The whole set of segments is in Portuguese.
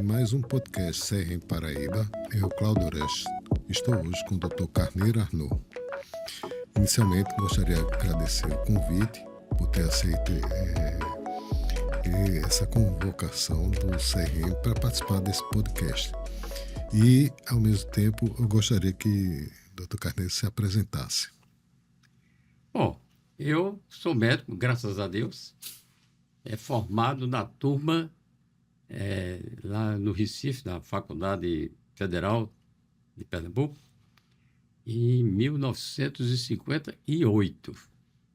mais um podcast Serra em Paraíba. Eu, Cláudio Oreste, estou hoje com o Dr. Carneiro Arnaud. Inicialmente, gostaria de agradecer o convite por ter aceito essa convocação do CRM para participar desse podcast. E, ao mesmo tempo, eu gostaria que o Dr. Carneiro se apresentasse. Bom, eu sou médico, graças a Deus, formado na turma lá no Recife, na Faculdade Federal de Pernambuco, em 1958.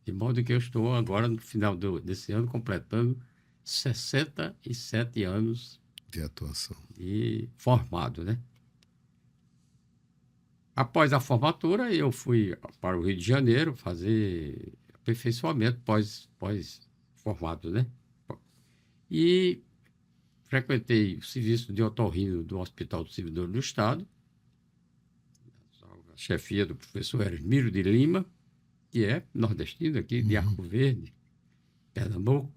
De modo que eu estou agora, no final desse ano, completando 67 anos De atuação. de formado, né? Após a formatura, eu fui para o Rio de Janeiro fazer aperfeiçoamento pós-formado, né? E frequentei o serviço de otorrino do Hospital do Servidor do Estado, a chefia do professor Hermílio de Lima, que é nordestino aqui, de Arco Verde, Pernambuco.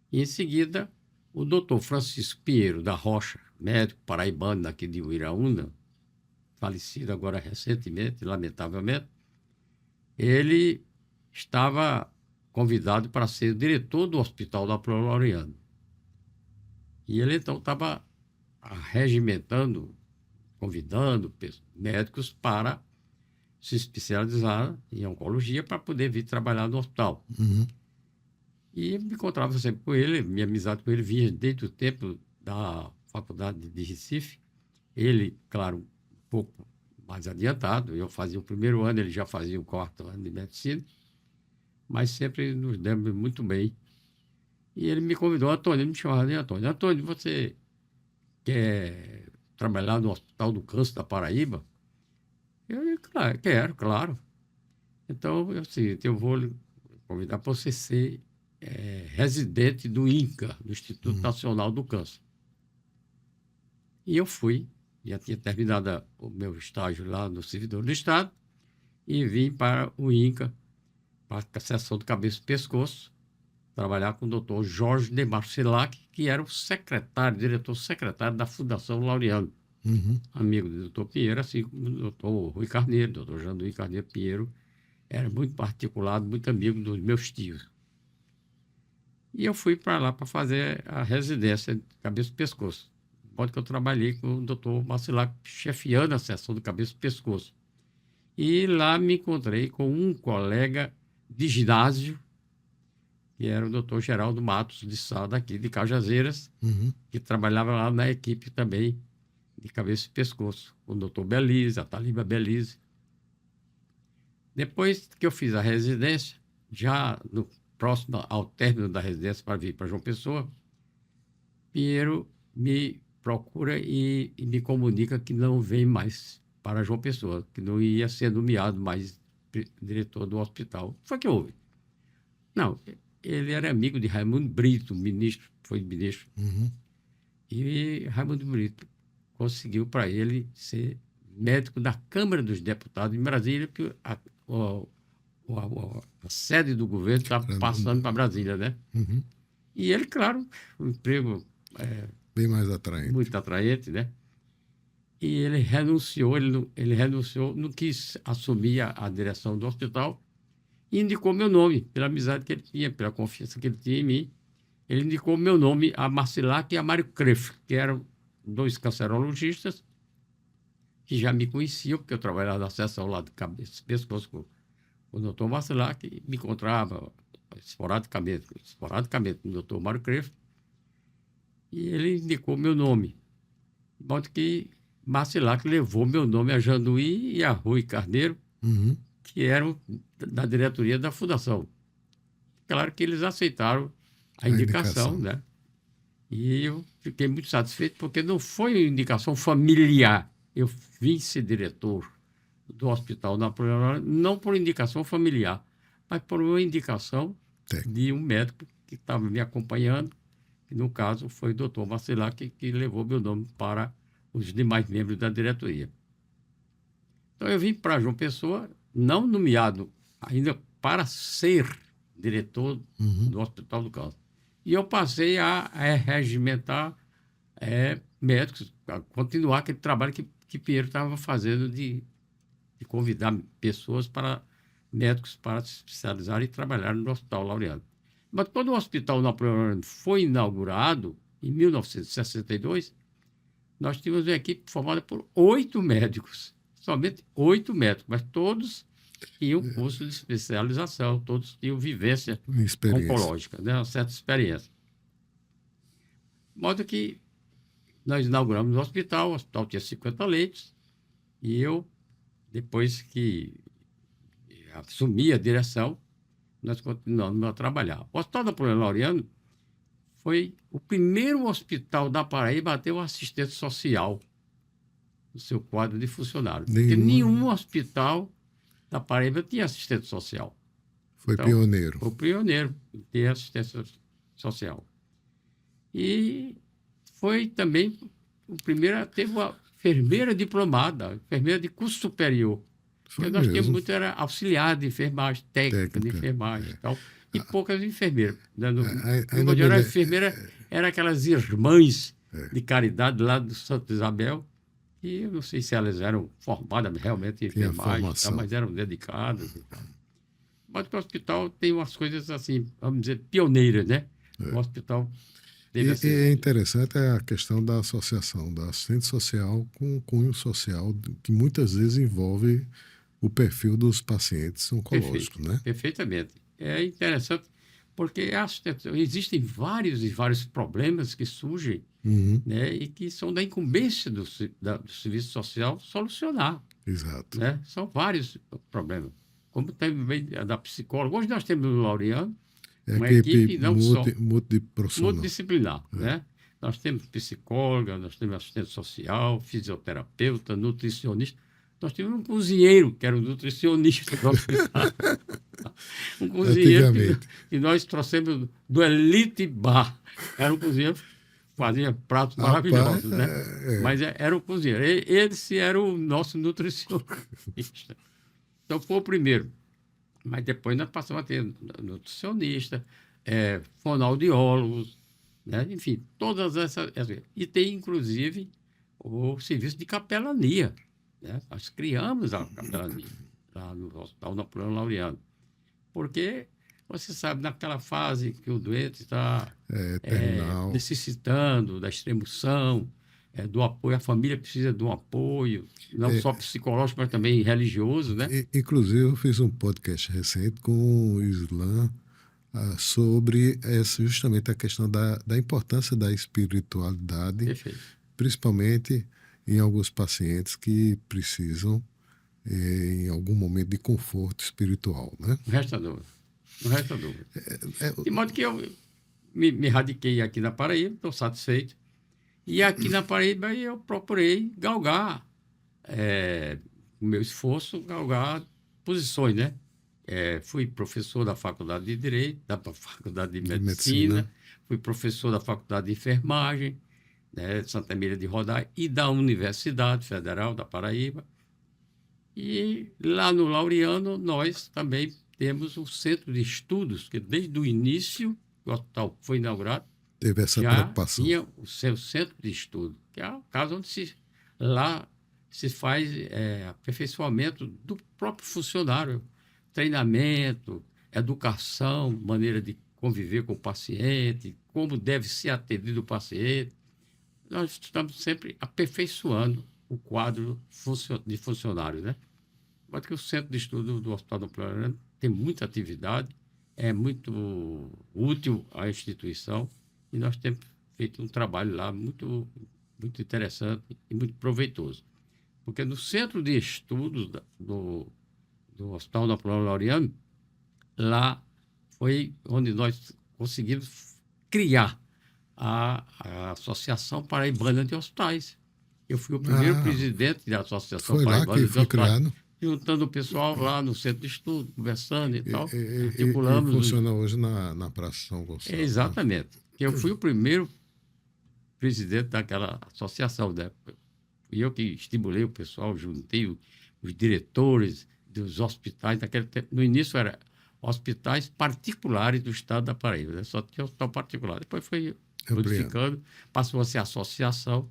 E, em seguida, o doutor Francisco Pinheiro da Rocha, médico paraibano daqui de Uiraúna, falecido agora recentemente, lamentavelmente, ele estava convidado para ser o diretor do Hospital da Floriano. E ele, então, estava regimentando, convidando médicos para se especializar em oncologia para poder vir trabalhar no hospital. Uhum. E eu me encontrava sempre com ele, minha amizade com ele vinha desde o tempo da Faculdade de Recife. Ele, claro, um pouco mais adiantado, eu fazia o primeiro ano, ele já fazia o quarto ano de medicina, mas sempre nos demos muito bem. E ele me convidou, Antônio, ele me chamava de Antônio. Antônio, você quer trabalhar no Hospital do Câncer da Paraíba? Eu disse, claro, quero, claro. Então, é o seguinte, eu vou lhe convidar para você ser residente do INCA, do Instituto Nacional do Câncer. E eu fui, já tinha terminado o meu estágio lá no Servidor do Estado, e vim para o INCA, para a seção de cabeça e pescoço, trabalhar com o doutor Jorge de Marcilac, que era o diretor-secretário da Fundação Laureano. Uhum. Amigo do doutor Pinheiro, assim como o doutor Rui Carneiro, doutor Janduí Carneiro Pinheiro, era muito particulado, muito amigo dos meus tios. E eu fui para lá para fazer a residência de cabeça e pescoço. De modo que eu trabalhei com o doutor Marcilac, chefiando a seção de cabeça e pescoço. E lá me encontrei com um colega de ginásio, que era o doutor Geraldo Matos de Sá, daqui de Cajazeiras, que trabalhava lá na equipe também de cabeça e pescoço, com o doutor Belize, a Taliba Belize. Depois que eu fiz a residência, já no próximo ao término da residência para vir para João Pessoa, Pinheiro me procura e me comunica que não vem mais para João Pessoa, que não ia ser nomeado mais diretor do hospital. Foi que houve. Não, ele era amigo de Raimundo Brito, foi ministro. E Raimundo Brito conseguiu para ele ser médico da Câmara dos Deputados em Brasília, porque a sede do governo estava passando para Brasília, né? E ele, claro, um emprego Bem mais atraente. muito atraente, né? E ele renunciou, não quis assumir a direção do hospital e indicou meu nome, pela amizade que ele tinha, pela confiança que ele tinha em mim. Ele indicou meu nome a Marcilac e a Mário Kreff, que eram dois cancerologistas que já me conheciam, porque eu trabalhava na seção lá de cabeça e pescoço com o doutor Marcilac, e me encontrava esporadicamente com o doutor Mário Kreff, e ele indicou meu nome. De modo que Marcilac levou meu nome a Janduí e a Rui Carneiro, que eram da diretoria da Fundação. Claro que eles aceitaram a indicação, né? E eu fiquei muito satisfeito, porque não foi uma indicação familiar. Eu vim ser diretor do Hospital Napoleão, não por indicação familiar, mas por uma indicação de um médico que estava me acompanhando, que no caso foi o doutor Marcilac, que levou meu nome para os demais membros da diretoria. Então eu vim para João Pessoa, não nomeado ainda para ser diretor do Hospital do Câncer. E eu passei a regimentar médicos a continuar aquele trabalho que Pinheiro estava fazendo de convidar pessoas médicos para se especializarem e trabalhar no Hospital Laureano. Mas quando o Hospital Napoleão foi inaugurado, em 1962, nós tínhamos uma equipe formada por 8 médicos, somente 8 médicos, mas todos tinham curso de especialização, todos tinham vivência oncológica, né? Uma certa experiência. De modo que nós inauguramos o hospital tinha 50 leitos, e eu, depois que assumi a direção, nós continuamos a trabalhar. O Hospital Napoleão Laureano foi o primeiro hospital da Paraíba a ter um assistente social no seu quadro de funcionários. Porque nenhum hospital da Paraíba tinha assistente social. Foi então, pioneiro. Foi o pioneiro em ter assistência social. E foi também o primeiro a ter uma enfermeira diplomada, enfermeira de curso superior. Porque nós tínhamos muito, era auxiliar de enfermagem, técnica de enfermagem e tal. E poucas enfermeiras. Né? A enfermeira era aquelas irmãs de caridade lá do Santa Isabel, e eu não sei se elas eram formadas realmente em enfermagem, tal, mas eram dedicadas e tal. Mas o hospital tem umas coisas assim, vamos dizer, pioneiras, né? O hospital deve ser. É interessante a questão da associação da assistente social com o cunho social, que muitas vezes envolve o perfil dos pacientes oncológicos, né? Perfeitamente. É interessante, porque existem vários problemas que surgem, né, e que são da incumbência do serviço social solucionar. Exato. Né? São vários problemas. Como também da psicóloga. Hoje nós temos no Laureano uma equipe não só multidisciplinar. Né? Nós temos psicóloga, nós temos assistente social, fisioterapeuta, nutricionista. Nós tivemos um cozinheiro, que era um nutricionista do hospital. Um cozinheiro que nós trouxemos do Elite Bar. Era um cozinheiro que fazia pratos maravilhosos, né? Mas era um cozinheiro. Ele era o nosso nutricionista. Então, foi o primeiro. Mas depois nós passamos a ter nutricionista, fonoaudiólogos, né? Enfim, todas essas. E tem, inclusive, o serviço de capelania. Né? Nós criamos a capelania lá no Hospital Napoleão Laureano. Porque, você sabe, naquela fase que o doente está necessitando da extremoção, do apoio, a família precisa de um apoio, não só psicológico, mas também religioso. Né? Inclusive, eu fiz um podcast recente com o Islam sobre justamente a questão da importância da espiritualidade, principalmente em alguns pacientes que precisam, em algum momento, de conforto espiritual. Né? Não resta dúvida. De modo que eu me radiquei aqui na Paraíba, estou satisfeito. E aqui na Paraíba eu procurei galgar, o meu esforço, galgar posições, né? Fui professor da Faculdade de Direito, da Faculdade de Medicina, fui professor da Faculdade de Enfermagem, né, Santa Emília de Rodaia, e da Universidade Federal da Paraíba. E lá no Laureano nós também temos um centro de estudos, que desde o início, o hospital foi inaugurado, teve essa preocupação. Tinha o seu centro de estudo, que é a casa onde lá se faz aperfeiçoamento do próprio funcionário, treinamento, educação, maneira de conviver com o paciente, como deve ser atendido o paciente. Nós estamos sempre aperfeiçoando o quadro de funcionários, né? Porque o centro de estudo do Hospital Napoleão tem muita atividade, é muito útil à instituição, e nós temos feito um trabalho lá muito, muito interessante e muito proveitoso. Porque no centro de estudos do Hospital Napoleão Laureano, lá foi onde nós conseguimos criar a Associação Paraibana de Hospitais. Eu fui o primeiro presidente da Associação Paraibana de Hospitais. Criado. Juntando o pessoal lá no centro de estudo, conversando e tal. Articulamos. E funciona hoje na Praça São Gonçalo. Exatamente. Eu fui o primeiro presidente daquela associação, né? Fui eu que estimulei o pessoal, juntei os diretores dos hospitais. Naquele tempo, no início era hospitais particulares do estado da Paraíba, né? Só tinha hospital particular. Depois foi modificando, passou a ser associação.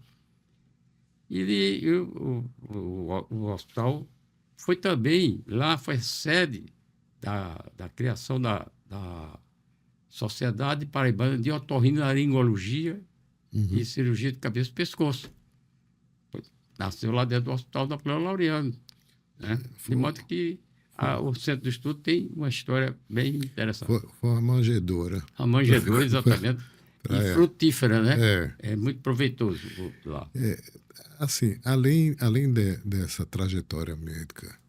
E o hospital foi também, lá foi sede da criação da Sociedade Paraibana de Otorrinolaringologia e Cirurgia de Cabeça e Pescoço. Nasceu lá dentro do Hospital Napoleão Laureano. Né? De modo que o Centro de Estudo tem uma história bem interessante. Foi uma manjedoura. A manjedoura, exatamente. E frutífera, né? É muito proveitoso lá. Assim, além dessa trajetória médica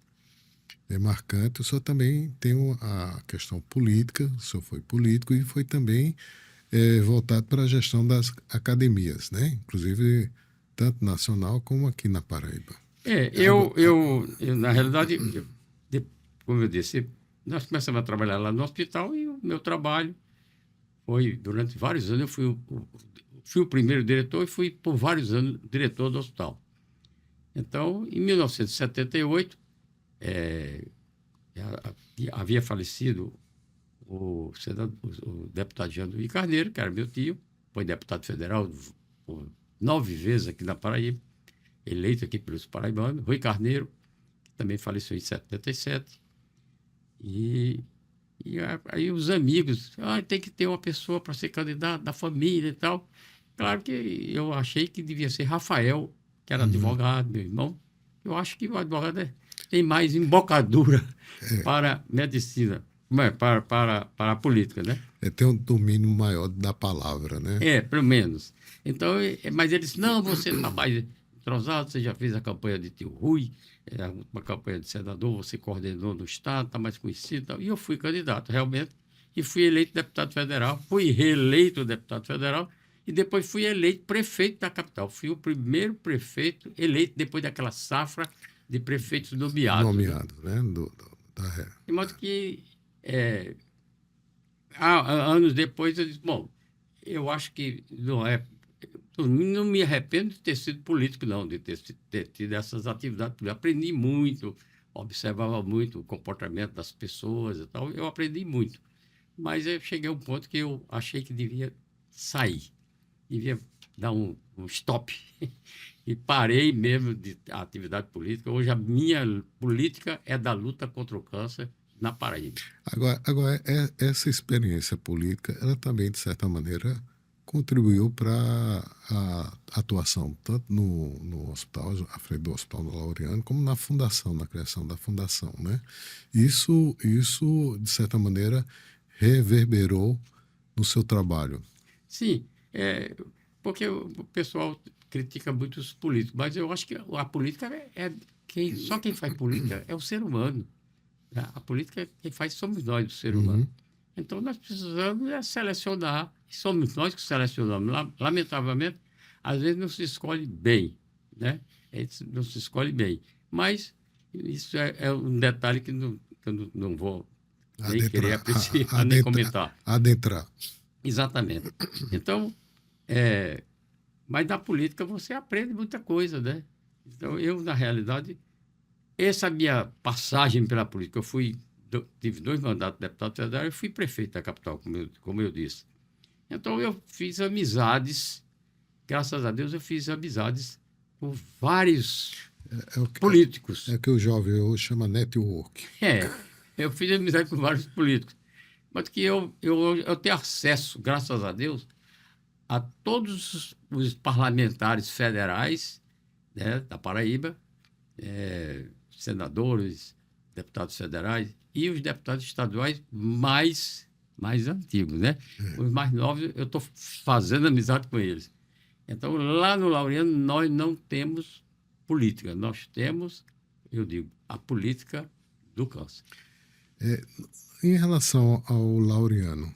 marcante, o senhor também tem a questão política, o senhor foi político e foi também voltado para a gestão das academias, né? Inclusive, tanto nacional como aqui na Paraíba. Eu na realidade, como eu disse, nós começamos a trabalhar lá no hospital e o meu trabalho foi, durante vários anos, eu fui o primeiro diretor e fui, por vários anos, diretor do hospital. Então, em 1978, havia falecido o deputado Jean Luiz Carneiro, que era meu tio, foi deputado federal por 9 vezes aqui na Paraíba, eleito aqui pelos paraibanos, Rui Carneiro, que também faleceu em 77. E aí os amigos, tem que ter uma pessoa para ser candidato da família e tal. Claro que eu achei que devia ser Rafael, que era advogado, meu irmão. Eu acho que o advogado tem mais embocadura para medicina, para a política, né? Tem um domínio maior da palavra, né? Pelo menos. Então, mas ele disse, não, você está mais entrosado, você já fez a campanha de tio Rui, uma campanha de senador, você coordenou no Estado, está mais conhecido. Tal. E eu fui candidato, realmente, e fui eleito deputado federal, fui reeleito deputado federal, e depois fui eleito prefeito da capital. Fui o primeiro prefeito eleito depois daquela safra de prefeitos nomeados. Nomeados, né? De modo que, anos depois, eu disse, bom, eu acho que não me arrependo de ter sido político, não, de ter tido essas atividades. Eu aprendi muito, observava muito o comportamento das pessoas e tal. Eu aprendi muito. Mas eu cheguei a um ponto que eu achei que devia sair. Devia dar um stop. E parei mesmo de atividade política. Hoje a minha política é da luta contra o câncer na Paraíba. Agora essa experiência política, ela também, de certa maneira, contribuiu para a atuação tanto no hospital, à frente do Hospital Laureano, como na fundação, na criação da fundação, né? Isso, de certa maneira, reverberou no seu trabalho. Sim, porque o pessoal critica muito os políticos, mas eu acho que a política só quem faz política é o ser humano. Né? A política quem faz somos nós, o ser humano. Então, nós precisamos selecionar, e somos nós que selecionamos. Lamentavelmente, às vezes não se escolhe bem, né? Não se escolhe bem. Mas isso é um detalhe que eu não vou nem querer apreciar, nem comentar. Adentrar. Exatamente. Então, mas na política você aprende muita coisa, né? Então, eu, na realidade, essa minha passagem pela política, tive 2 mandatos de deputado federal e fui prefeito da capital, como eu disse. Então, eu fiz amizades, graças a Deus, eu fiz amizades com vários políticos. É que o jovem hoje chama network. Eu fiz amizade com vários políticos. Mas que eu tenho acesso, graças a Deus, a todos os parlamentares federais, né, da Paraíba, senadores, deputados federais e os deputados estaduais mais antigos, né? Os mais novos, eu estou fazendo amizade com eles. Então, lá no Laureano, nós não temos política. Nós temos, eu digo, a política do câncer. Em relação ao Laureano,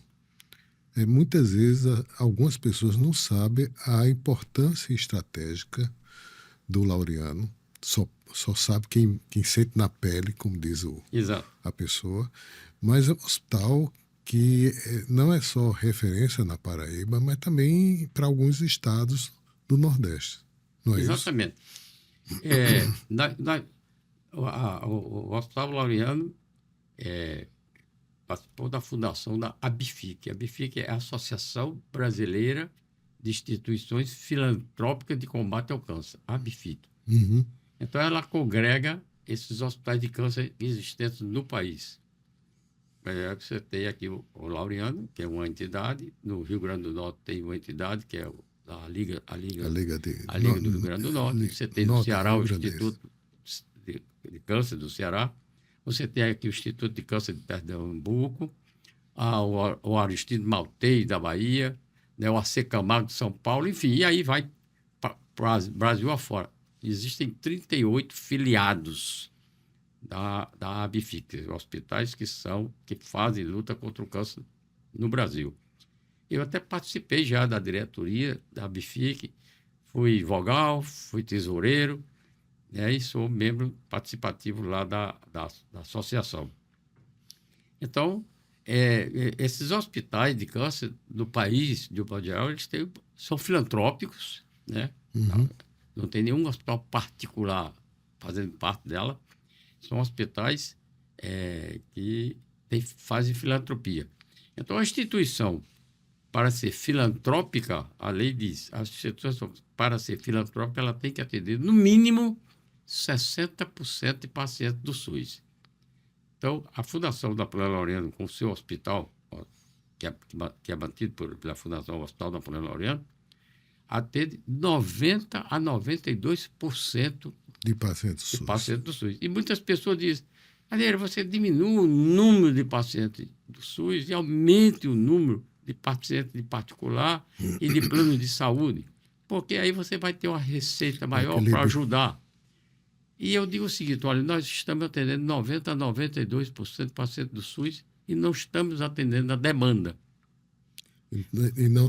muitas vezes algumas pessoas não sabem a importância estratégica do Laureano, só sabe quem sente na pele, como diz a pessoa, mas é um hospital que não é só referência na Paraíba, mas também para alguns estados do Nordeste, não é Exatamente. O Hospital Laureano participou da fundação da ABFIC. A ABFIC é a Associação Brasileira de instituições filantrópicas de combate ao câncer, a ABFIC. Uhum. Então, ela congrega esses hospitais de câncer existentes no país. Você tem aqui o Laureano, que é uma entidade, no Rio Grande do Norte tem uma entidade, que é a Liga do Rio Grande do Norte. Você tem no Ceará o Instituto de Câncer do Ceará. Você tem aqui o Instituto de Câncer de Pernambuco, o Aristide Maltei da Bahia, né, o AC Camargo de São Paulo, enfim, e aí vai para Brasil afora. Existem 38 filiados da ABFIC, hospitais que fazem luta contra o câncer no Brasil. Eu até participei já da diretoria da ABFIC, fui vogal, fui tesoureiro, né, e sou membro participativo lá da associação. Então, esses hospitais de câncer do país, de um modo geral, eles são filantrópicos, né? Uhum. Não tem nenhum hospital particular fazendo parte dela. São hospitais que fazem filantropia. Então, a instituição, para ser filantrópica, a lei diz, a instituição, para ser filantrópica, ela tem que atender, no mínimo, 60% de pacientes do SUS. Então, a Fundação Napoleão Laureano, com o seu hospital, que é mantido pela Fundação Hospital Napoleão Laureano, atende 90% a 92% de pacientes do SUS. E muitas pessoas dizem, Adriano, você diminua o número de pacientes do SUS e aumente o número de pacientes de particular e de plano de saúde, porque aí você vai ter uma receita maior para ajudar. E eu digo o seguinte, olha, nós estamos atendendo 90% a 92% de pacientes do SUS e não estamos atendendo a demanda. E não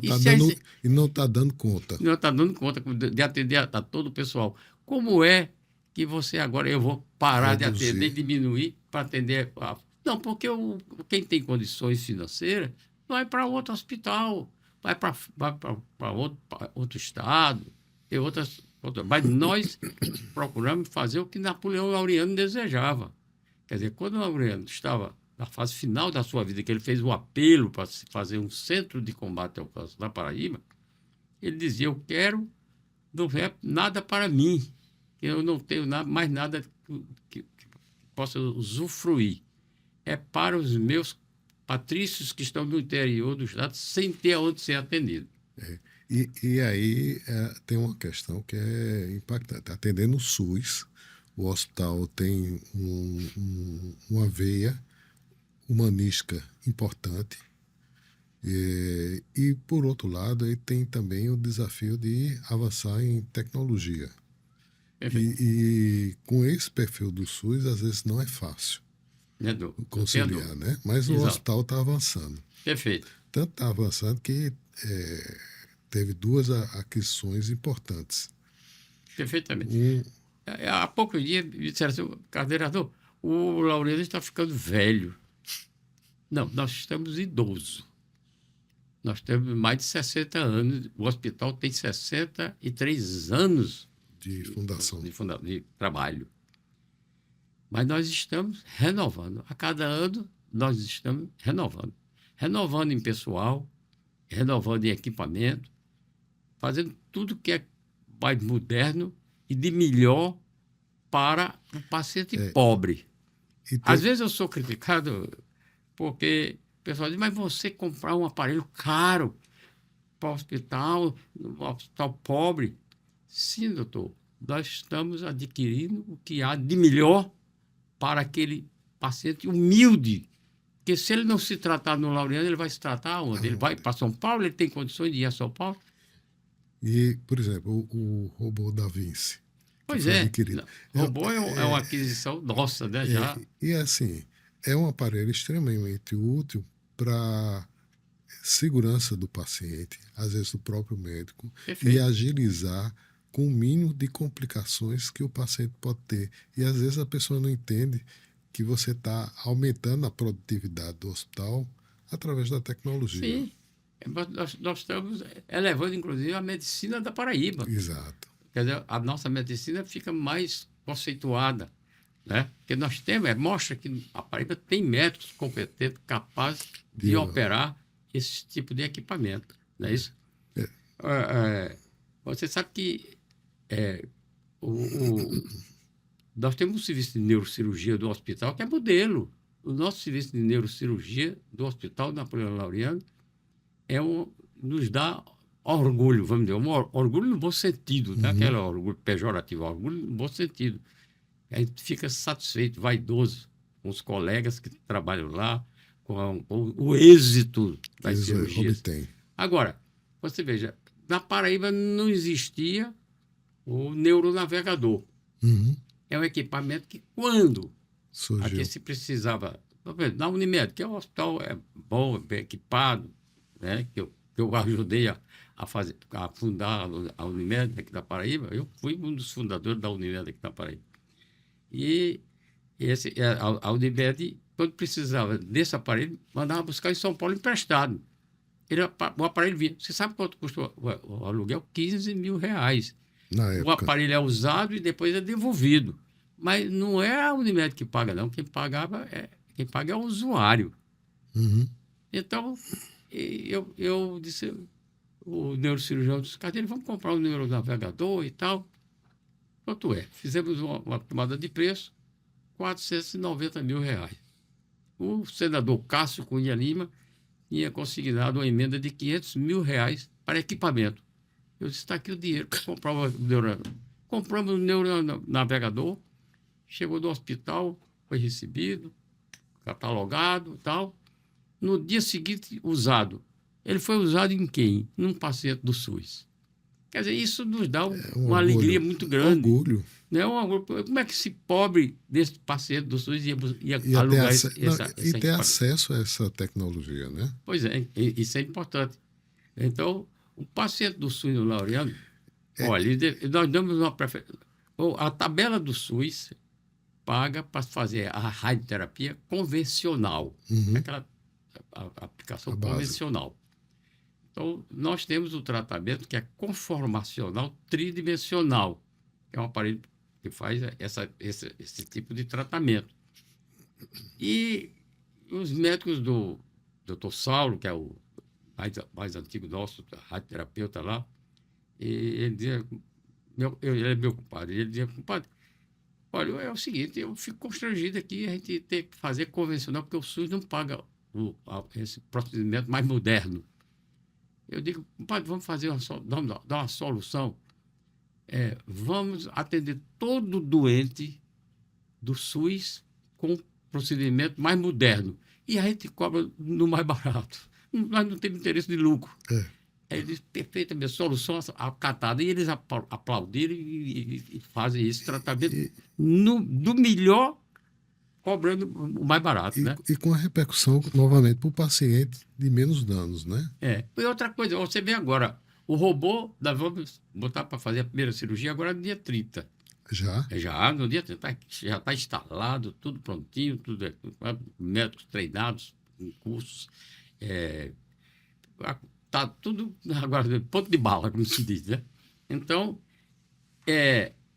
está dando conta. Não está dando conta de atender a todo o pessoal. Como é que você agora, eu vou parar de atender e diminuir para atender... Não, porque quem tem condições financeiras vai para outro hospital, vai para outro estado, tem outras... Mas nós procuramos fazer o que Napoleão Laureano desejava. Quer dizer, quando o Laureano estava na fase final da sua vida, que ele fez o apelo para se fazer um centro de combate ao câncer na Paraíba, ele dizia, eu quero, não é nada para mim, eu não tenho mais nada que possa usufruir. É para os meus patrícios que estão no interior do estado, sem ter onde ser atendido. E aí tem uma questão que é impactante. Atendendo o SUS, o hospital tem uma veia humanística importante. E, por outro lado, ele tem também o desafio de avançar em tecnologia. E com esse perfil do SUS, às vezes não é fácil conciliar, né? Mas o hospital está avançando. Perfeito. Tanto está avançando que teve 2 aquisições importantes. Perfeitamente. Há poucos dias me disseram assim, coordenador, o Laureano está ficando velho. Não, nós estamos idosos. Nós temos mais de 60 anos. O hospital tem 63 anos de fundação. De trabalho. Mas nós estamos renovando. A cada ano, nós estamos renovando. Renovando em pessoal, renovando em equipamento, fazendo tudo que é mais moderno e de melhor para o paciente pobre. Às vezes eu sou criticado porque o pessoal diz, mas você comprar um aparelho caro para o hospital pobre. Sim, doutor, nós estamos adquirindo o que há de melhor para aquele paciente humilde. Porque se ele não se tratar no Laureano, ele vai se tratar onde? Ele vai para São Paulo, ele tem condições de ir a São Paulo? E, por exemplo, o robô Da Vinci. Pois é, o robô é uma aquisição nossa, né? Já. E assim, é um aparelho extremamente útil para segurança do paciente, às vezes do próprio médico, Perfeito. E agilizar com o mínimo de complicações que o paciente pode ter. E às vezes a pessoa não entende que você está aumentando a produtividade do hospital através da tecnologia. Sim, nós estamos elevando, inclusive, a medicina da Paraíba. Exato. Quer dizer, a nossa medicina fica mais conceituada, né? Porque nós temos, mostra que a Paraíba tem médicos competentes, capazes de operar esse tipo de equipamento, não é isso? Você sabe que o, o- nós temos um serviço de neurocirurgia do hospital que é modelo. O nosso serviço de neurocirurgia do Hospital Napoleão Laureano nos dá orgulho, vamos dizer, orgulho no bom sentido, não é aquele orgulho pejorativo, orgulho no bom sentido. A gente fica satisfeito, vaidoso com os colegas que trabalham lá, com o êxito das cirurgias. Agora, você veja, na Paraíba não existia o neuronavegador. É um equipamento que, quando aqui se precisava, na Unimed, que é um hospital bom, bem equipado, né, que eu ajudei a fundar a Unimed aqui da Paraíba, eu fui um dos fundadores da Unimed aqui da Paraíba. E a Unimed, quando precisava desse aparelho, mandava buscar em São Paulo emprestado. O aparelho vinha. Você sabe quanto custa o aluguel? R$15 mil. O aparelho é usado e depois é devolvido. Mas não é a Unimed que paga, não. Quem paga é o usuário. Então, eu disse, o neurocirurgião disse, cadê ele? Vamos comprar um neuronavegador e tal. Quanto é? Fizemos uma tomada de preço, R$490 mil. O senador Cássio Cunha Lima tinha consignado uma emenda de R$500 mil para equipamento. Eu disse, está aqui o dinheiro para comprar o neuronavegador. Compramos o neuronavegador, chegou do hospital, foi recebido, catalogado e tal. No dia seguinte, usado. Ele foi usado em quem? Num paciente do SUS. Quer dizer, isso nos dá uma alegria muito grande. Orgulho. Né? Como é que esse pobre desse paciente do SUS ia alugar e ter acesso a essa tecnologia, né? Pois é, isso é importante. Então, o paciente do SUS no Laureano, olha, nós damos uma preferência. A tabela do SUS paga para fazer a radioterapia convencional, aquela aplicação convencional. Então, nós temos o tratamento que é conformacional tridimensional, que é um aparelho que faz esse tipo de tratamento. E os médicos do Dr. Saulo, que é o mais antigo nosso, radioterapeuta lá, e ele dizia, ele é meu compadre, ele dizia, compadre, olha, é o seguinte, eu fico constrangido aqui, a gente tem que fazer convencional, porque o SUS não paga esse procedimento mais moderno. Eu digo, compadre, vamos fazer dar uma solução. Vamos atender todo doente do SUS com procedimento mais moderno. E a gente cobra no mais barato. Nós não temos interesse de lucro. Ele disse, perfeita, minha solução acatada. E eles aplaudiram e fazem esse tratamento do melhor, cobrando o mais barato, né? E com a repercussão, novamente, para o paciente de menos danos, né? E outra coisa, você vê agora, o robô, nós vamos botar para fazer a primeira cirurgia agora no dia 30. Já, no dia 30, já está instalado, tudo prontinho, tudo médicos treinados, em cursos, está tudo agora, ponto de bala, como se diz, né? Então,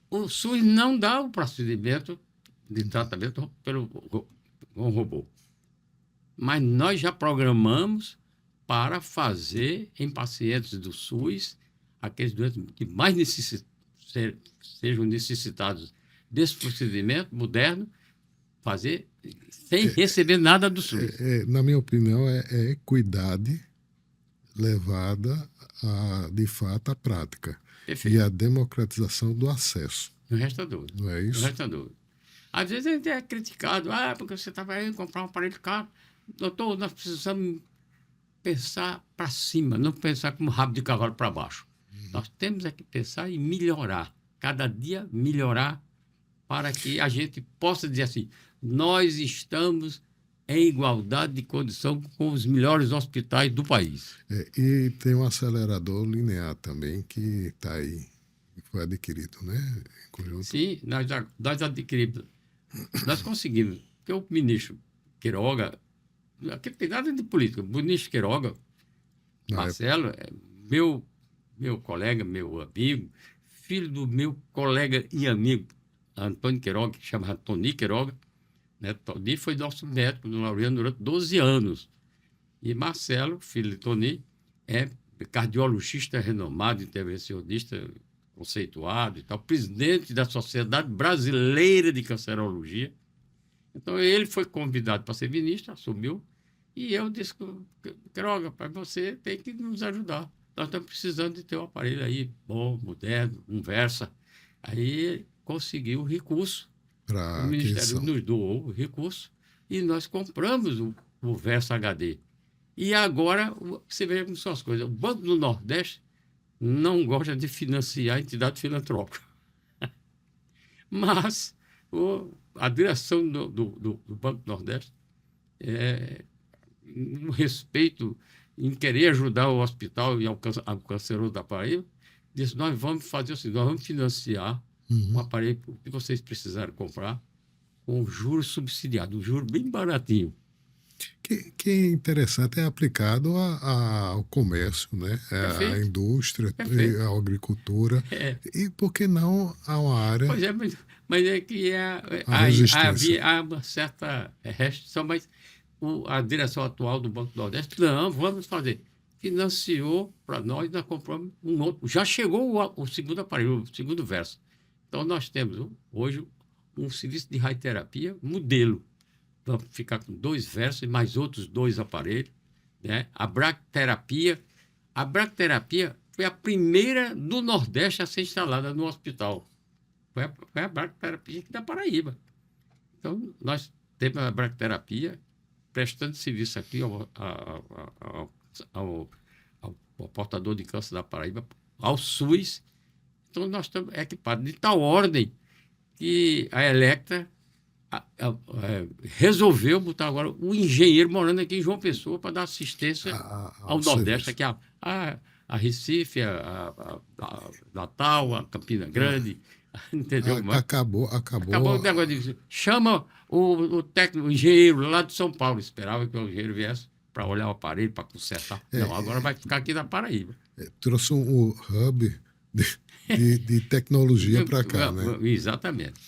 o SUS não dá o procedimento de tratamento com um robô. Mas nós já programamos para fazer em pacientes do SUS, aqueles doentes que mais sejam necessitados desse procedimento moderno, fazer sem receber nada do SUS. Na minha opinião, é equidade levada, de fato, à prática. Perfeito. E a democratização do acesso. Não resta dúvida. Não é isso? Não resta dúvida. Às vezes a gente é criticado, porque você estava indo comprar um aparelho caro. Doutor, nós precisamos pensar para cima, não pensar como rabo de cavalo para baixo. Nós temos que pensar em melhorar, cada dia melhorar, para que a gente possa dizer assim, nós estamos em igualdade de condição com os melhores hospitais do país. E tem um acelerador linear também que está aí, que foi adquirido, né? Em conjunto. Sim, nós adquirimos. Nós conseguimos, porque o ministro Queiroga, aqui não tem nada de política, o ministro Queiroga, Marcelo, meu colega, meu amigo, filho do meu colega e amigo, Antônio Queiroga, que chama Tony Queiroga, né? Tony foi nosso médico no Laureano durante 12 anos. E Marcelo, filho de Tony, é cardiologista renomado, intervencionista conceituado e tal, presidente da Sociedade Brasileira de Cancerologia. Então, ele foi convidado para ser ministro, assumiu, e eu disse, Queiroga, você tem que nos ajudar. Nós estamos precisando de ter um aparelho aí bom, moderno, um Versa. Aí conseguiu o recurso, o Ministério nos doou o recurso, e nós compramos o Versa HD. E agora, você vê como são as coisas. O Banco do Nordeste não gosta de financiar entidade filantrópica. Mas a direção do Banco do Nordeste, um respeito em querer ajudar o hospital e o canceroso da Paraíba, disse, nós vamos fazer assim, nós vamos financiar um aparelho que vocês precisarem comprar com juros subsidiados, um juro bem baratinho. Que é interessante, é aplicado ao comércio, né? À indústria, à agricultura. E por que não a uma área... Pois é, mas é que havia uma certa restrição, mas a direção atual do Banco do Nordeste, não, vamos fazer. Financiou para nós compramos um outro. Já chegou o segundo aparelho, o segundo Versa. Então, nós temos hoje um serviço de radioterapia modelo. Vamos ficar com 2 Versa e mais outros 2 aparelhos. Né? A bracterapia foi a primeira do Nordeste a ser instalada no hospital. Foi a bracterapia aqui da Paraíba. Então, nós temos a bracterapia prestando serviço aqui ao portador de câncer da Paraíba, ao SUS. Então, nós estamos equipados de tal ordem que a Electra resolveu botar agora um engenheiro morando aqui em João Pessoa para dar assistência ao Nordeste, aqui a Recife, a Natal, a Campina Grande. Entendeu? Acabou o negócio de chama o técnico, o engenheiro lá de São Paulo. Esperava que o engenheiro viesse para olhar o aparelho, para consertar. Não, agora vai ficar aqui na Paraíba. Trouxe um hub de tecnologia para cá, né? Exatamente.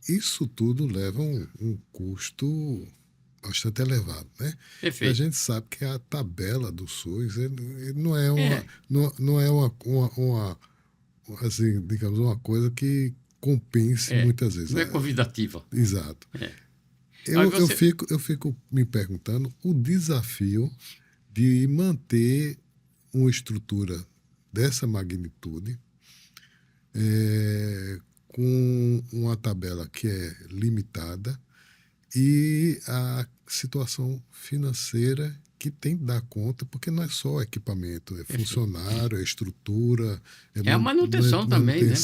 Isso tudo leva um custo bastante elevado, né? Perfeito. A gente sabe que a tabela do SUS não é uma assim, digamos, uma coisa que compense muitas vezes. Não é convidativa. Exato. Eu fico me perguntando o desafio de manter uma estrutura dessa magnitude com uma tabela que é limitada e a situação financeira que tem que dar conta, porque não é só equipamento, é funcionário, é estrutura, é a manutenção também, né?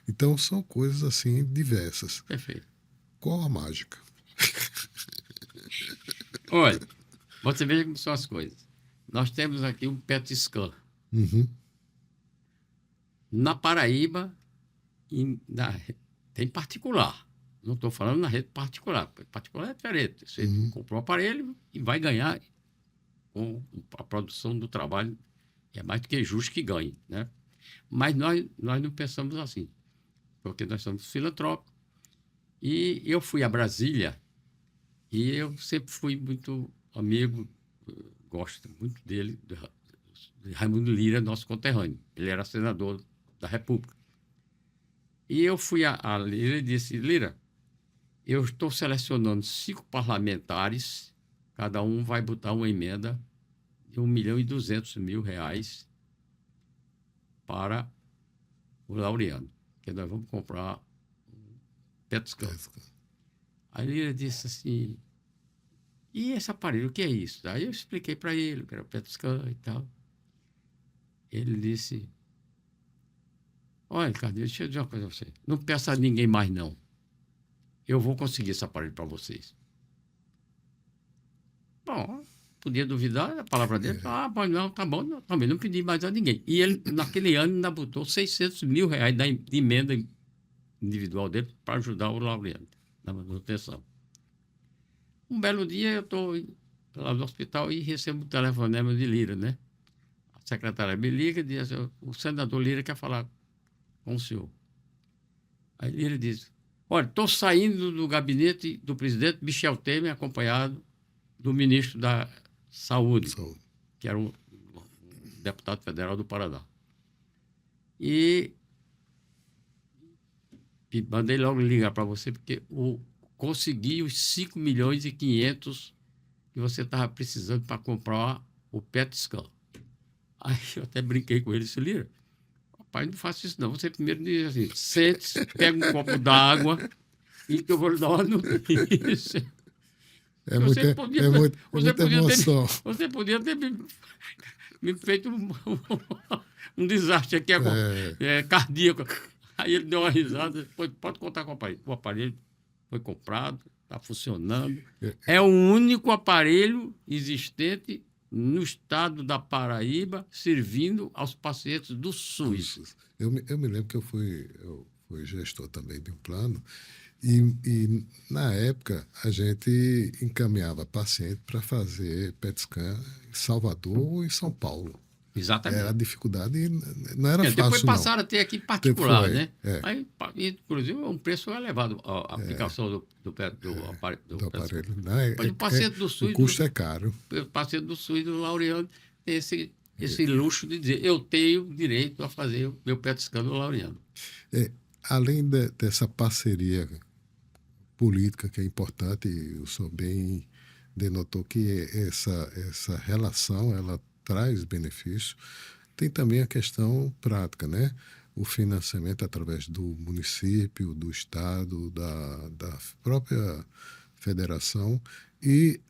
Então, são coisas assim diversas. Perfeito. Qual a mágica? Olha, você veja como são as coisas. Nós temos aqui um PET scan. Na Paraíba, tem particular. Não estou falando na rede particular. Particular é diferente. Você comprou um aparelho e vai ganhar com a produção do trabalho. É mais do que justo que ganhe, né? Mas nós não pensamos assim, porque nós somos filantrópicos. E eu fui a Brasília e eu sempre fui muito amigo, gosto muito dele, de Raimundo Lira, nosso conterrâneo. Ele era senador da República. E eu fui a Lira e disse, Lira, eu estou selecionando 5 parlamentares, cada um vai botar uma emenda de R$1.200.000 para o Laureano, que nós vamos comprar um PET scan. Aí ele disse assim, e esse aparelho, o que é isso? Aí eu expliquei para ele que era o PET scan e tal. Ele disse, olha, Ricardo, deixa eu dizer uma coisa a você, não peça a ninguém mais não. Eu vou conseguir esse aparelho para vocês. Bom, podia duvidar da palavra dele. Mas não, tá bom, não, também não pedi mais a ninguém. E ele, naquele ano, ainda botou R$600.000 de emenda individual dele para ajudar o Laureano na manutenção. Um belo dia, eu estou lá no hospital e recebo um telefonema de Lira, né? A secretária me liga e diz, o senador Lira quer falar com o senhor. Aí Lira diz, olha, estou saindo do gabinete do presidente Michel Temer, acompanhado do ministro da Saúde. que era um deputado federal do Paraná. E mandei logo ligar para você, porque consegui os 5 milhões e 500 que você estava precisando para comprar o PET scan. Aí eu até brinquei com ele, disse, Lira, pai, não faça isso não. Você primeiro diz assim, sente, pega um copo d'água e que eu vou lhe dar uma notícia. Você podia ter me feito um desastre aqui cardíaco. Aí ele deu uma risada, pode contar com o aparelho. O aparelho foi comprado, está funcionando. É o único aparelho existente no estado da Paraíba servindo aos pacientes do SUS. Eu me lembro que eu fui gestor também de um plano e na época a gente encaminhava paciente para fazer PET scan em Salvador ou em São Paulo. Exatamente. Era a dificuldade, não era fácil, depois passaram não. A ter aqui particular, né? Aí, inclusive, um preço elevado a aplicação do aparelho. Mas o paciente do SUS... O custo é caro. O paciente do SUS, do Laureano, tem esse luxo de dizer, eu tenho direito a fazer o meu PET scan do Laureano. Além dessa parceria política que é importante, o senhor bem denotou que essa relação, ela traz benefício. Tem também a questão prática, né? O financiamento através do município, do estado, da própria federação, e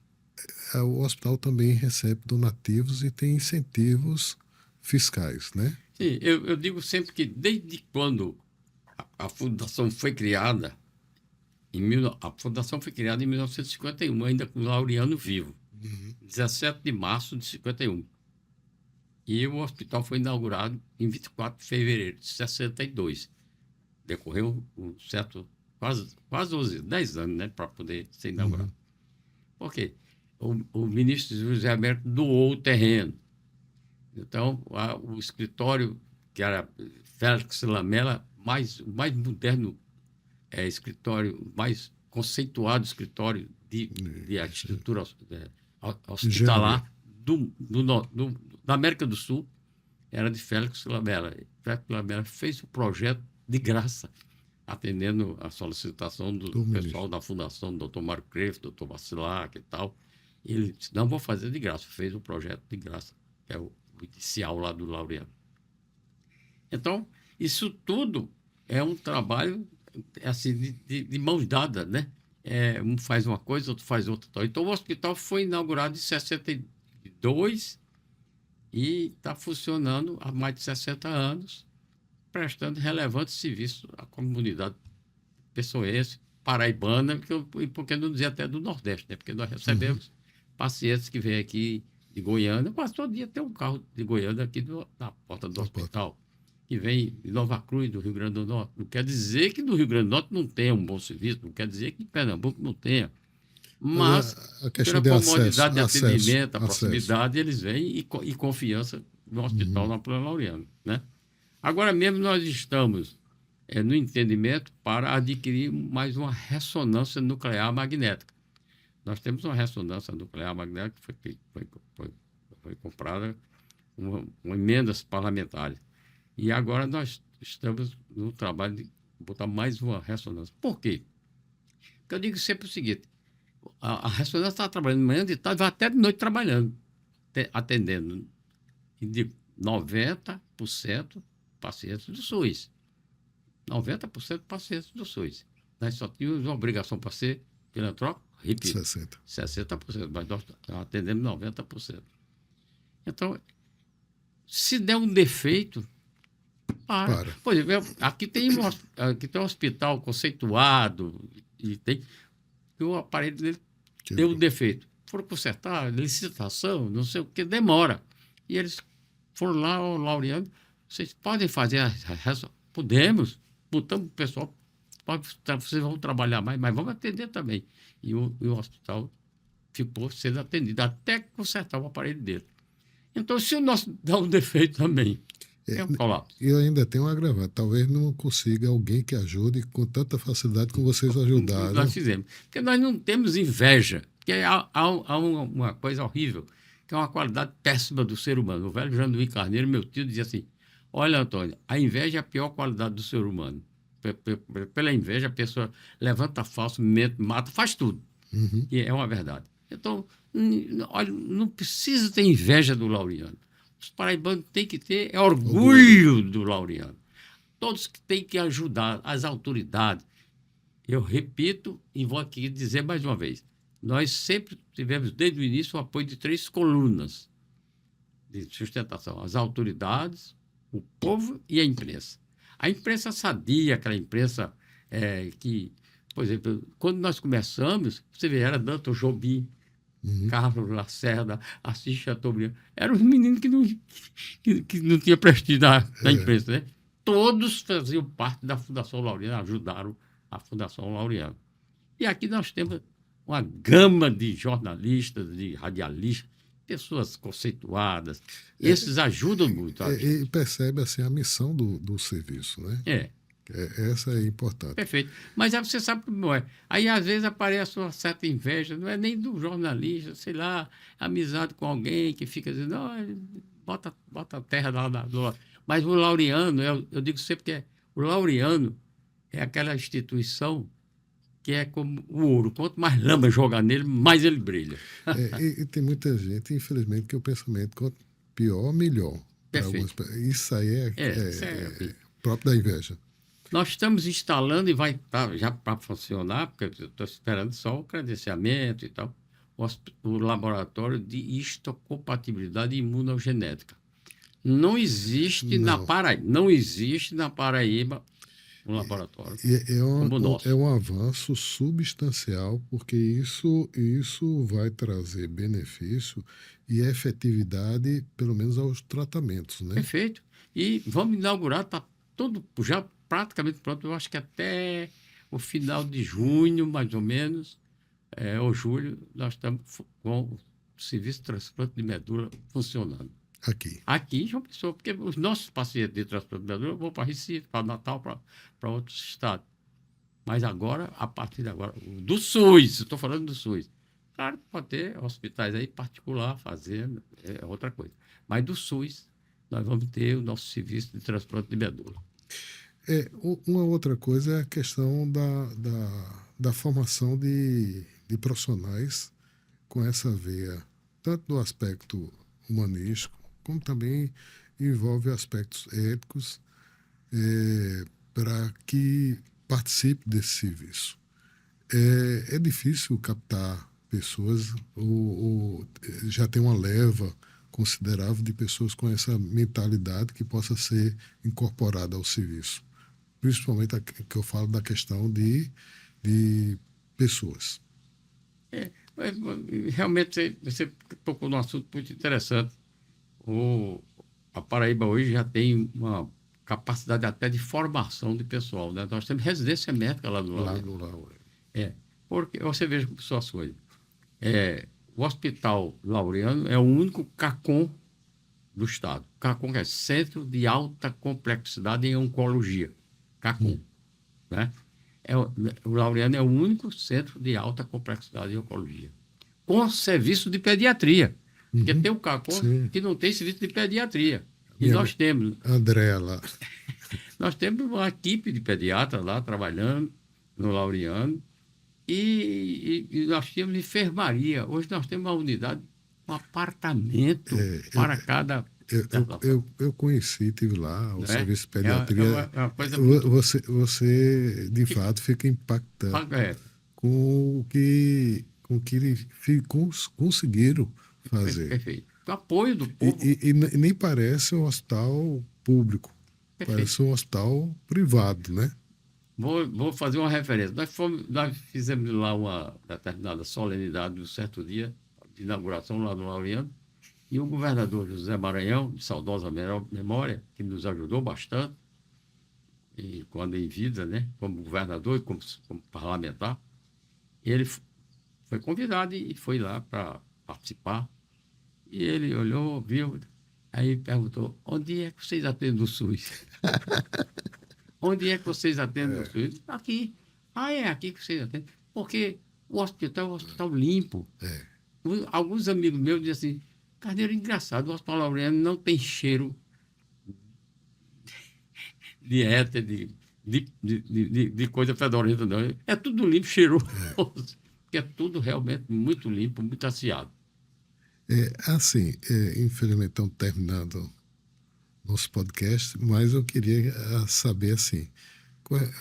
o hospital também recebe donativos e tem incentivos fiscais, né? Sim, eu digo sempre que desde quando a fundação foi criada, a fundação foi criada em 1951, ainda com o Laureano vivo, 17 de março de 51. E o hospital foi inaugurado em 24 de fevereiro de 62. Decorreu um certo, quase 10 anos, né, para poder ser inaugurado. Por quê? O ministro José Américo doou o terreno. Então, o escritório, que era Félix Lamela, o mais moderno escritório, mais conceituado escritório de arquitetura hospitalar da América do Sul, era de Félix Lamela. Félix Lamela fez o projeto de graça, atendendo a solicitação do pessoal da fundação, do Dr. Mário Creflo, do Dr. Vacilac e tal. Ele disse, não vou fazer de graça. Fez o projeto de graça, que é o inicial lá do Laureano. Então, isso tudo é um trabalho assim, de mãos dadas, né? Um faz uma coisa, outro faz outra. Então, o hospital foi inaugurado em 62 e está funcionando há mais de 60 anos, prestando relevante serviço à comunidade pessoense, paraibana, por que não dizer até do Nordeste, né? Porque nós recebemos pacientes que vêm aqui de Goiânia, quase todo dia tem um carro de Goiânia aqui na porta do hospital, que vem de Nova Cruz, do Rio Grande do Norte. Não quer dizer que no Rio Grande do Norte não tenha um bom serviço, não quer dizer que em Pernambuco não tenha. Mas, pela comodidade de atendimento, a proximidade, eles vêm e confiança no hospital na Plano Laureano, né? Agora mesmo nós estamos no entendimento para adquirir mais uma ressonância nuclear magnética. Nós temos uma ressonância nuclear magnética que foi comprada com emendas parlamentares. E agora nós estamos no trabalho de botar mais uma ressonância. Por quê? Porque eu digo sempre o seguinte, a ressonância está trabalhando de manhã, de tarde, vai até de noite trabalhando, atendendo. E de 90% pacientes do SUS. 90% pacientes do SUS. Nós só tínhamos uma obrigação para ser filantrópico, repito, 60%, mas nós atendemos 90%. Então, se der um defeito, para. Por exemplo, aqui tem um hospital conceituado e o aparelho dele deu um defeito. Foram consertar, licitação, não sei o que, demora. E eles foram lá, o Laureano, vocês podem fazer a podemos, botamos o pessoal, vocês vão trabalhar mais, mas vamos atender também. E o hospital ficou sendo atendido até consertar o aparelho dele. Então, se o nosso dá um defeito também, é um colapso. E ainda tem um agravante. Talvez não consiga alguém que ajude com tanta facilidade como vocês ajudaram. Nós fizemos. Porque nós não temos inveja. Porque há uma coisa horrível. que é uma qualidade péssima do ser humano. O velho Janduí Carneiro, meu tio, dizia assim: olha, Antônio, a inveja é a pior qualidade do ser humano. Pela inveja, a pessoa levanta falso, mente, mata, faz tudo. Uhum. E é uma verdade. Então, olha, não precisa ter inveja do Laureano. Os paraibanos têm que ter orgulho do Laureano. Todos que têm que ajudar, as autoridades. Eu repito e vou aqui dizer mais uma vez. Nós sempre tivemos, desde o início, o apoio de 3 colunas de sustentação. As autoridades, o povo e a imprensa. A imprensa sadia, aquela imprensa que, por exemplo, quando nós começamos, você vê, era Danton Jobim, Carlos Lacerda, Assis Chateaubriand. Eram os meninos que não tinham prestígio na imprensa, né? Todos faziam parte da Fundação Laureano, ajudaram a Fundação Laureano. E aqui nós temos uma gama de jornalistas, de radialistas, pessoas conceituadas. Esses ajudam muito. E percebe assim, a missão do serviço, né? Essa é importante. Perfeito. Mas aí você sabe como é. Aí, às vezes, aparece uma certa inveja, não é nem do jornalista, sei lá, amizade com alguém que fica dizendo, bota a terra lá do lado. Mas o Laureano, eu digo sempre que o Laureano é aquela instituição que é como o ouro. Quanto mais lama jogar nele, mais ele brilha. E tem muita gente, infelizmente, que o pensamento quanto pior, melhor. Isso aí é próprio da inveja. Nós estamos instalando e vai estar já para funcionar, porque eu estou esperando só o credenciamento e tal, o laboratório de histocompatibilidade imunogenética. Não existe na Paraíba um laboratório como o nosso. É um avanço substancial, porque isso vai trazer benefício e efetividade, pelo menos aos tratamentos, né? Perfeito. E vamos inaugurar, está tudo já praticamente pronto, eu acho que até o final de junho, mais ou menos, ou julho, nós estamos com o serviço de transplante de medula funcionando. Aqui em João Pessoa, porque os nossos pacientes de transplante de medula vão para Recife, para Natal, para outros estados. Mas agora, a partir de agora, do SUS, estou falando do SUS. Claro que pode ter hospitais aí particular fazendo, é outra coisa. Mas do SUS, nós vamos ter o nosso serviço de transplante de medula. Uma outra coisa é a questão da formação de profissionais com essa veia, tanto do aspecto humanístico, como também envolve aspectos éticos, para que participe desse serviço. É difícil captar pessoas, ou já tem uma leva considerável de pessoas com essa mentalidade que possa ser incorporada ao serviço. Principalmente que eu falo da questão de pessoas. Realmente, você tocou num assunto muito interessante. A Paraíba hoje já tem uma capacidade até de formação de pessoal, né? Nós temos residência médica lá no Laureano. Porque você veja como são as coisas. O Hospital Laureano é o único CACOM do Estado. CACOM é Centro de Alta Complexidade em Oncologia. CACOM. Né? O Laureano é o único centro de alta complexidade em oncologia. Com serviço de pediatria. Porque tem o CACOM que não tem serviço de pediatria. E nós temos. André lá. Nós temos uma equipe de pediatras lá trabalhando no Laureano. E nós tínhamos enfermaria. Hoje nós temos uma unidade, um apartamento para cada. Eu conheci, tive lá o serviço de pediatria. É uma coisa você, de fato, fica impactado com o que eles conseguiram fazer. Perfeito. O apoio do povo. E nem parece um hospital público. Perfeito. Parece um hospital privado, né? Vou fazer uma referência. Nós fizemos lá uma determinada solenidade de um certo dia de inauguração lá no Laureano. E o governador José Maranhão, de saudosa memória, que nos ajudou bastante, e quando em vida, né, como governador e como parlamentar, ele foi convidado e foi lá para participar. E ele olhou, viu, aí perguntou: onde é que vocês atendem o SUS? Onde é que vocês atendem o SUS? Aqui. É aqui que vocês atendem. Porque o hospital é um hospital limpo. Alguns amigos meus dizem assim: Carneiro, engraçado, o Hospital Laureano não tem cheiro de éter, de coisa fedorenta, não. É tudo limpo, cheiroso. Porque é tudo realmente muito limpo, muito asseado. Assim, infelizmente estamos terminando nosso podcast, mas eu queria saber assim,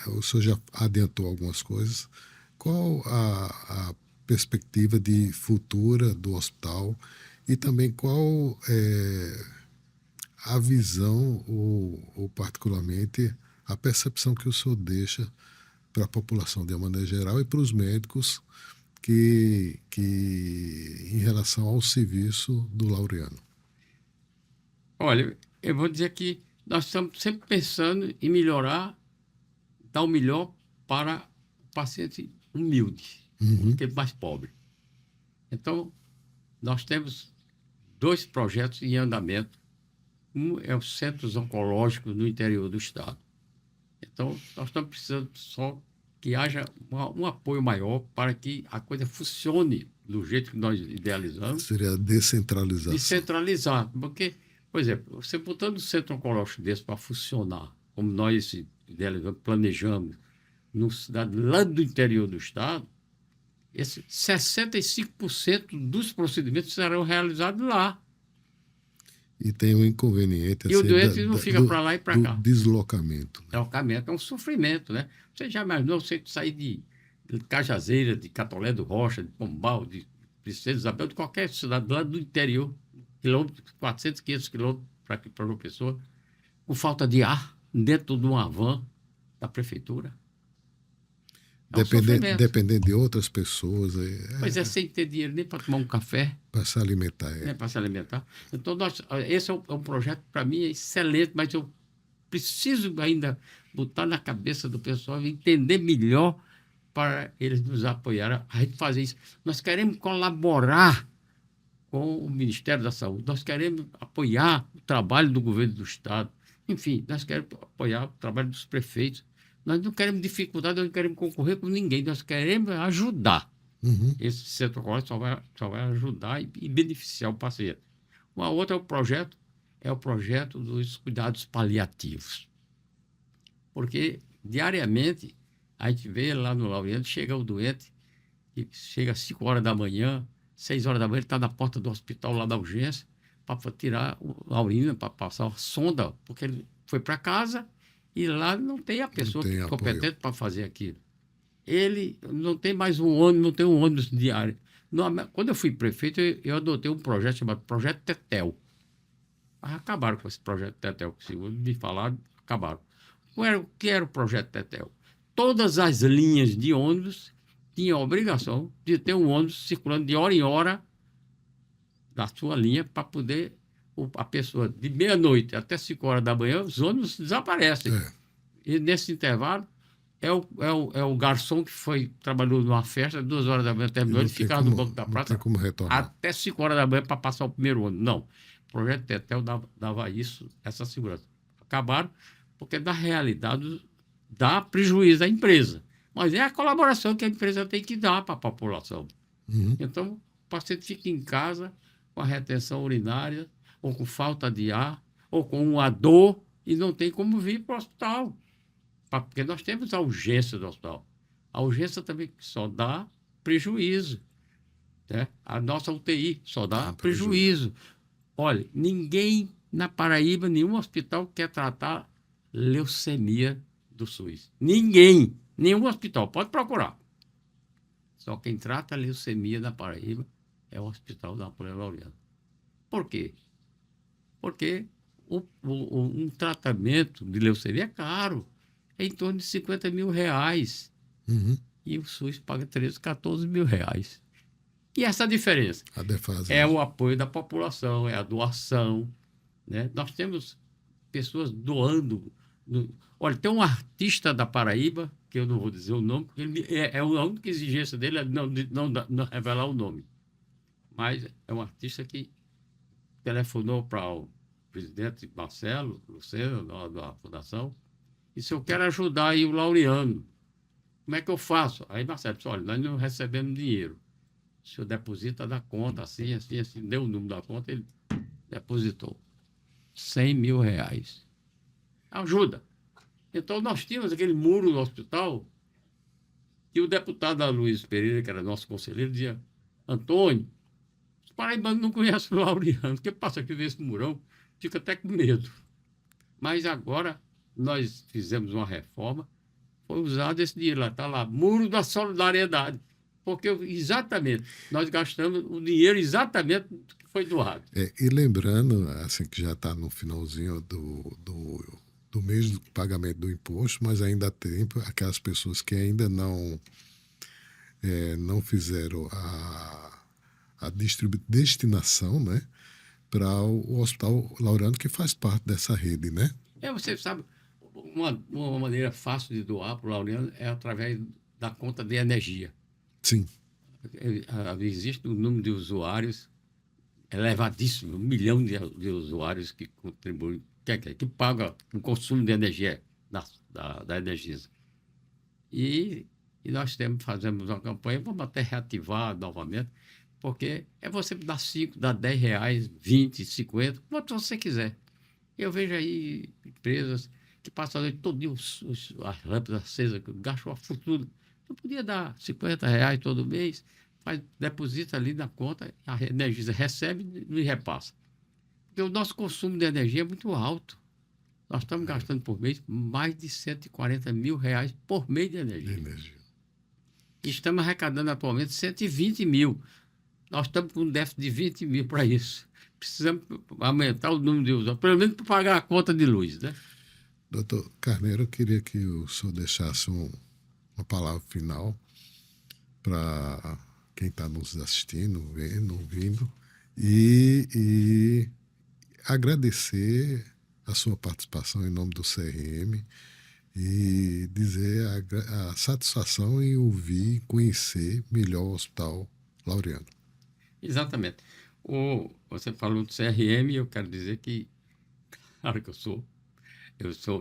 o senhor já adiantou algumas coisas, qual a perspectiva de futura do hospital e também qual a visão ou particularmente a percepção que o senhor deixa para a população de uma maneira geral e para os médicos que em relação ao serviço do Laureano. Olha, eu vou dizer que nós estamos sempre pensando em melhorar, dar o melhor para o paciente humilde, aquele mais pobre. Então, nós temos 2 projetos em andamento. Um é os centros oncológicos no interior do estado. Então, nós estamos precisando só que haja um apoio maior para que a coisa funcione do jeito que nós idealizamos. Seria descentralização. Descentralizar. Porque, por exemplo, você botando um centro oncológico desse para funcionar, como nós idealizamos, planejamos, numa cidade lá do interior do estado, esse 65% dos procedimentos serão realizados lá. E tem um inconveniente. E o doente não fica para lá e para cá. Deslocamento. Deslocamento é um sofrimento, né? Você já imaginou você sair de Cajazeira, de Catolé do Rocha, de Pombal, de Princesa Isabel, de qualquer cidade lá do interior, 400, 500 quilômetros para uma pessoa, com falta de ar, dentro de uma van da prefeitura? Dependendo de outras pessoas. Pois é, sem ter dinheiro nem para tomar um café. Para se alimentar. Para se alimentar. Então, esse é um projeto, para mim, é excelente, mas eu preciso ainda botar na cabeça do pessoal e entender melhor para eles nos apoiarem a gente fazer isso. Nós queremos colaborar com o Ministério da Saúde, nós queremos apoiar o trabalho do governo do Estado, enfim, nós queremos apoiar o trabalho dos prefeitos. Nós não queremos dificuldade, nós não queremos concorrer com ninguém, nós queremos ajudar. Esse centro oncológico só vai ajudar e beneficiar o paciente. Uma outra é o projeto dos cuidados paliativos. Porque, diariamente, a gente vê lá no Laureano, chega o doente, que chega às 5 horas da manhã, 6 horas da manhã, ele está na porta do hospital lá da urgência, para tirar a urina, para passar a sonda, porque ele foi para casa e lá não tem a pessoa competente para fazer aquilo. Ele não tem mais um ônibus, não tem um ônibus diário. Quando eu fui prefeito, eu adotei um projeto chamado Projeto Tetel. Acabaram com esse Projeto Tetel, que segundo me falaram, acabaram. O que era o Projeto Tetel? Todas as linhas de ônibus tinham a obrigação de ter um ônibus circulando de hora em hora da sua linha para poder a pessoa, de meia-noite até 5 horas da manhã, os ônibus desaparecem. E nesse intervalo, é o garçom que trabalhou numa festa, 2 horas da manhã terminou, ele ficava no banco da praça até 5 horas da manhã para passar o primeiro ônibus. Não. O projeto Tetel dava essa segurança. Acabaram, porque na realidade dá prejuízo à empresa. Mas é a colaboração que a empresa tem que dar para a população. Então, o paciente fica em casa com a retenção urinária, ou com falta de ar, ou com uma dor, e não tem como vir para o hospital. Porque nós temos a urgência do hospital. A urgência também só dá prejuízo. Né? A nossa UTI só dá prejuízo. Olha, ninguém na Paraíba, nenhum hospital quer tratar leucemia do SUS. Ninguém. Nenhum hospital. Pode procurar. Só quem trata a leucemia na Paraíba é o Hospital da Napoleão Laureano. Por quê? Porque um tratamento de leucemia é caro. É em torno de R$50 mil. E o SUS paga 13, 14 mil reais. E essa diferença? A defasagem. É o apoio da população, é a doação. Né? Nós temos pessoas doando. Olha, tem um artista da Paraíba, que eu não vou dizer o nome, porque a única exigência dele é não revelar o nome. Mas é um artista que telefonou para o presidente Marcelo Lucena, da Fundação, e disse: eu quero ajudar aí o Laureano. Como é que eu faço? Aí Marcelo disse: olha, nós não recebemos dinheiro. senhor deposita da conta, assim, assim, assim. Deu o número da conta, ele depositou. R$100 mil. Ajuda. Então, nós tínhamos aquele muro no hospital e o deputado Luiz Pereira, que era nosso conselheiro, dizia: Antônio, os paraibanos não conhecem o Laureano, porque passa aqui nesse murão, fica até com medo. Mas agora nós fizemos uma reforma, foi usado esse dinheiro lá, está lá, Muro da Solidariedade, porque exatamente, nós gastamos o dinheiro exatamente do que foi doado. E lembrando, assim, que já está no finalzinho do mês do pagamento do imposto, mas ainda há tempo, aquelas pessoas que ainda não fizeram a destinação, né, para o Hospital Laureano, que faz parte dessa rede, né? Você sabe, uma maneira fácil de doar para o Laureano é através da conta de energia. Sim. Existe um número de usuários elevadíssimo, 1 milhão de usuários que contribuem, que pagam o consumo de energia da Energisa. E nós fazemos uma campanha, vamos até reativar novamente, porque você dar 5, dar R$10, 20, 50, quanto você quiser. Eu vejo aí empresas que passam a noite todo dia as lâmpadas acesas, que gastam uma fortuna. Eu podia dar R$50 todo mês, deposita ali na conta, a Energisa recebe e repassa. Porque o nosso consumo de energia é muito alto. Nós estamos gastando por mês mais de R$140 mil por mês de energia. E estamos arrecadando atualmente 120 mil. Nós estamos com um déficit de 20 mil para isso. Precisamos aumentar o número de usuários, pelo menos para pagar a conta de luz, né? Doutor Carneiro, eu queria que o senhor deixasse uma palavra final para quem está nos assistindo, vendo, ouvindo, e agradecer a sua participação em nome do CRM e dizer a satisfação em ouvir, conhecer melhor o Hospital Laureano. Exatamente. Você falou do CRM, eu quero dizer que, claro que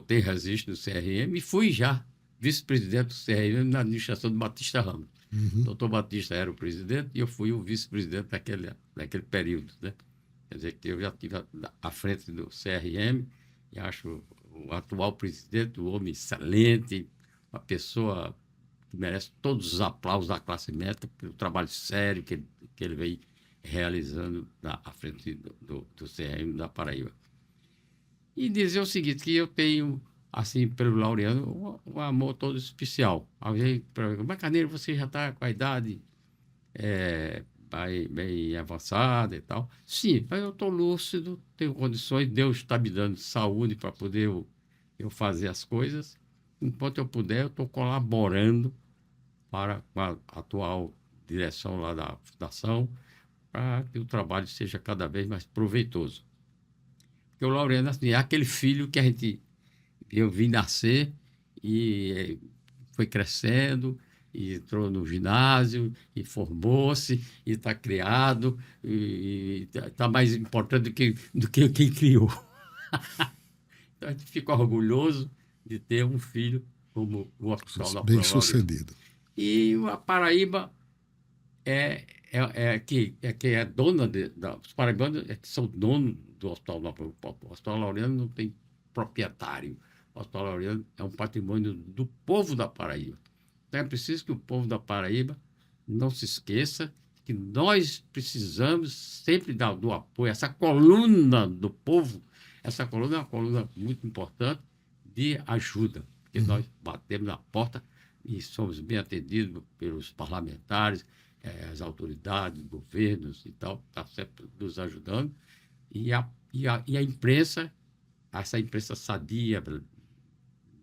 tenho registro no CRM e fui já vice-presidente do CRM na administração do Batista Ramos. Uhum. Doutor Batista era o presidente e eu fui o vice-presidente daquele período, né? Quer dizer que eu já estive à frente do CRM e acho o atual presidente um homem excelente, uma pessoa que merece todos os aplausos da classe médica pelo trabalho sério que ele vem realizando à frente do CRM da Paraíba. E dizer o seguinte, que eu tenho, assim, pelo Laureano, um amor todo especial. Alguém pergunta: mas Carneiro, você já está com a idade bem avançada e tal? Sim, mas eu estou lúcido, tenho condições, Deus está me dando saúde para poder eu fazer as coisas. Enquanto eu puder, eu estou colaborando para a atual direção lá da Fundação, para que o trabalho seja cada vez mais proveitoso. Porque o Laureano, assim, é aquele filho que eu vi nascer e foi crescendo, e entrou no ginásio, e formou-se, e está criado, e está mais importante do que quem criou. Então, a gente fica orgulhoso de ter um filho como o Hospital da Bem sucedido. E a Paraíba que é dona os paraibanos que são donos do Hospital Laureano. O Hospital Laureano não tem proprietário. O Hospital Laureano é um patrimônio do povo da Paraíba. Então é preciso que o povo da Paraíba não se esqueça que nós precisamos sempre do apoio. Essa coluna do povo, essa coluna é uma coluna muito importante de ajuda, porque nós batemos na porta e somos bem atendidos pelos parlamentares, as autoridades, governos e tal, está sempre nos ajudando. E a imprensa, essa imprensa sadia,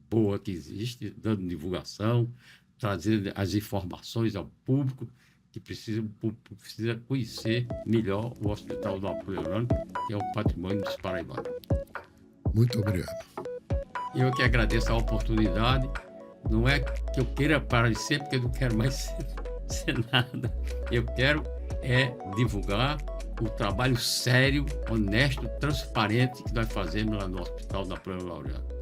boa que existe, dando divulgação, trazendo as informações ao público, que precisa conhecer melhor o Hospital do Apoio Orlando, que é um patrimônio dos paraibanos. Muito obrigado. Eu que agradeço a oportunidade. Não é que eu queira aparecer, porque eu não quero mais ser nada. Eu quero divulgar o trabalho sério, honesto, transparente que nós fazemos lá no Hospital da Apoio Laureano.